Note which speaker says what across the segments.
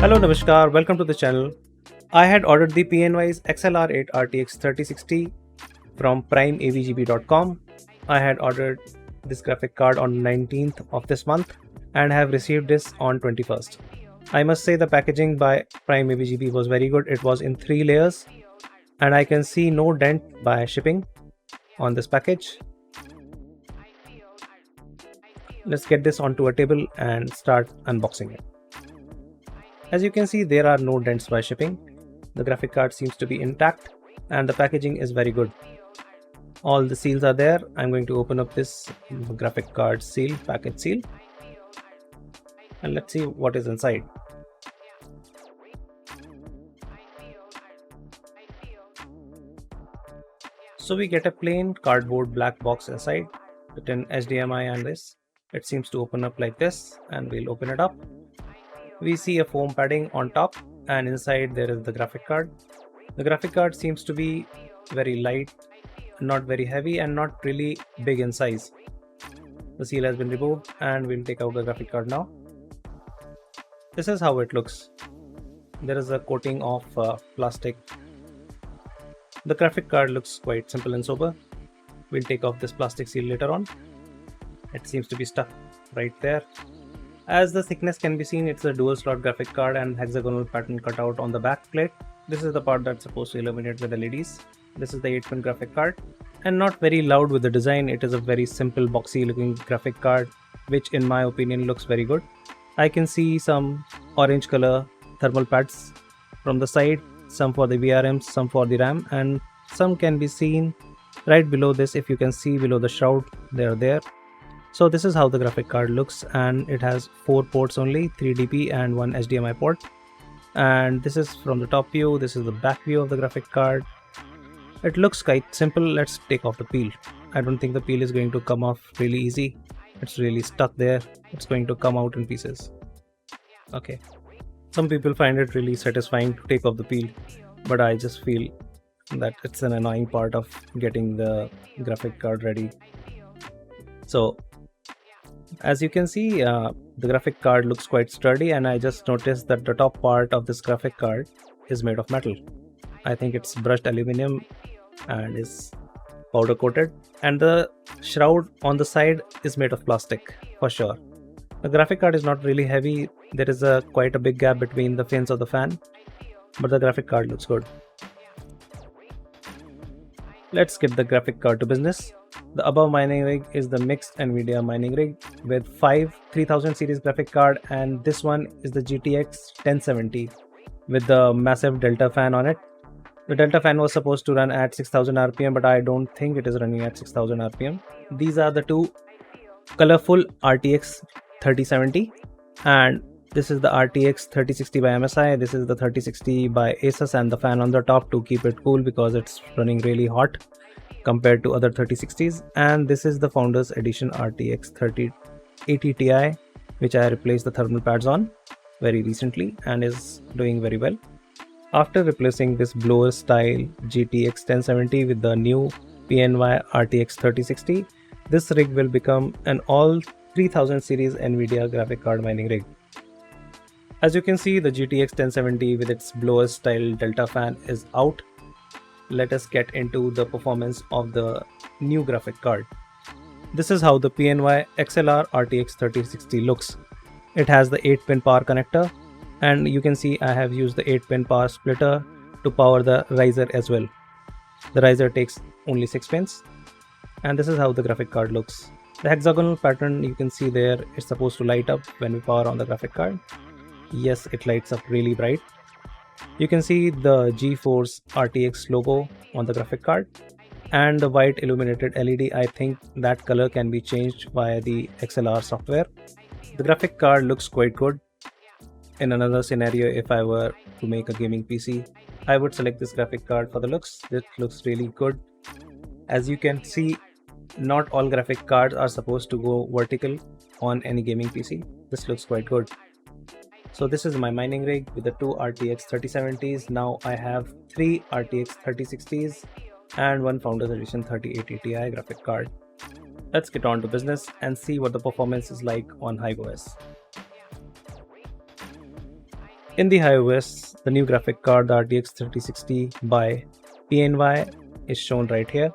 Speaker 1: Hello Namaskar, welcome to the channel. I had ordered the PNY XLR8 RTX 3060 from primeavgb.com. I had ordered this graphic card on 19th of this month and have received this on 21st. I must say the packaging by primeavgb was very good. It was in 3 layers and I can see no dent by shipping on this package. Let's get this onto a table and start unboxing it. As you can see, there are no dents by shipping. The graphic card seems to be intact and the packaging is very good. All the seals are there. I'm going to open up this graphic card seal, package seal, and let's see what is inside. So we get a plain cardboard black box inside with an HDMI and this. It seems to open up like this, and we'll open it up. We see a foam padding on top, and inside there is the graphic card. The graphic card seems to be very light, not very heavy, and not really big in size. The seal has been removed and we'll take out the graphic card now. This is how it looks. There is a coating of plastic. The graphic card looks quite simple and sober. We'll take off this plastic seal later on. It seems to be stuck right there. As the thickness can be seen, it's a dual slot graphic card and hexagonal pattern cutout on the back plate. This is the part that's supposed to illuminate with LEDs. This is the 8-pin graphic card, and not very loud with the design. It is a very simple boxy looking graphic card, which in my opinion looks very good. I can see some orange color thermal pads from the side, some for the VRMs, some for the RAM, and some can be seen right below this. If you can see below the shroud, they are there. So this is how the graphic card looks, and it has 4 ports only, 3 DP and 1 HDMI port. And this is from the top view. This is the back view of the graphic card. It looks quite simple. Let's take off the peel. I don't think the peel is going to come off really easy. It's really stuck there. It's going to come out in pieces. Okay. Some people find it really satisfying to take off the peel, but I just feel that it's an annoying part of getting the graphic card ready. So as you can see, the graphic card looks quite sturdy, and I just noticed that the top part of this graphic card is made of metal. I think it's brushed aluminum and is powder coated, and the shroud on the side is made of plastic for sure. The graphic card is not really heavy. There is quite a big gap between the fins of the fan, but the graphic card looks good. Let's get the graphic card to business. The above mining rig is the mixed Nvidia mining rig with 5 3000 series graphic card, and this one is the GTX 1070 with the massive delta fan on it. The delta fan was supposed to run at 6000 RPM, but I don't think it is running at 6000 RPM. These are the two colorful RTX 3070, and this is the RTX 3060 by MSI. This is the 3060 by Asus, and the fan on the top to keep it cool because it's running really hot compared to other 3060s. And this is the Founders Edition RTX 3080 Ti, which I replaced the thermal pads on very recently and is doing very well. After replacing this blower style GTX 1070 with the new PNY RTX 3060, this rig will become an all 3000 series Nvidia graphic card mining rig. As you can see, the GTX 1070 with its blower style delta fan is out. Let us get into the performance of the new graphic card. This is how the PNY XLR8 3060 looks. It has the 8-pin power connector, and you can see I have used the 8-pin power splitter to power the riser as well. The riser takes only 6 pins, and this is how the graphic card looks. The hexagonal pattern you can see there is supposed to light up when we power on the graphic card. Yes, it lights up really bright. You can see the GeForce RTX logo on the graphic card and the white illuminated LED. I think that color can be changed via the XLR software. The graphic card looks quite good. In another scenario, if I were to make a gaming PC, I would select this graphic card for the looks. It looks really good. As you can see, not all graphic cards are supposed to go vertical on any gaming PC. This looks quite good. So this is my mining rig with the 2 RTX 3070s. Now I have 3 RTX 3060s and 1 Founders Edition 3080 Ti graphic card. Let's get on to business and see what the performance is like on HiveOS. In the HiveOS, the new graphic card, the RTX 3060 by PNY, is shown right here.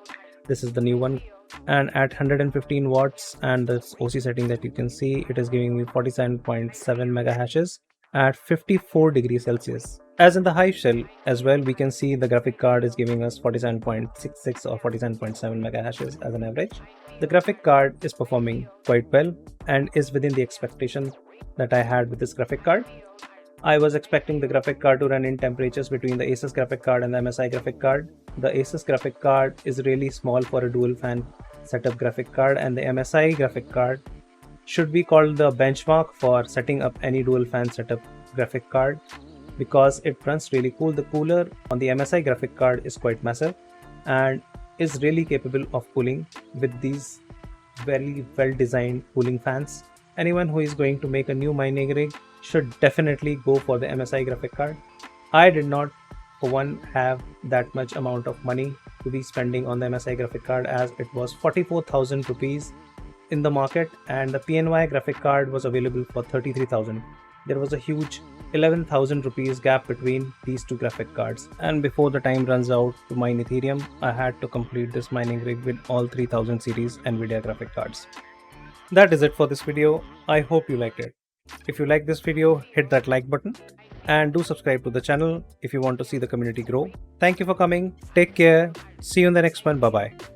Speaker 1: This is the new one, and at 115 watts and this OC setting that you can see, it is giving me 47.7 mega hashes at 54 degrees Celsius. As in the Hive shell as well, we can see the graphic card is giving us 47.66 or 47.7 mega hashes as an average. The graphic card is performing quite well and is within the expectation that I had with this graphic card. I was expecting the graphic card to run in temperatures between the Asus graphic card and the MSI graphic card. The Asus graphic card is really small for a dual fan setup graphic card, and the MSI graphic card should be called the benchmark for setting up any dual fan setup graphic card because it runs really cool. The cooler on the MSI graphic card is quite massive and is really capable of cooling with these very well designed cooling fans. Anyone who is going to make a new mining rig should definitely go for the MSI graphic card. I did not for one have that much amount of money to be spending on the MSI graphic card, as it was 44,000 rupees in the market and the PNY graphic card was available for 33,000. There was a huge 11,000 rupees gap between these two graphic cards, and before the time runs out to mine Ethereum, I had to complete this mining rig with all 3000 series Nvidia graphic cards. That is it for this video. I hope you liked it. If you like this video, hit that like button and do subscribe to the channel if you want to see the community grow. Thank you for coming. Take care. See you in the next one. Bye bye.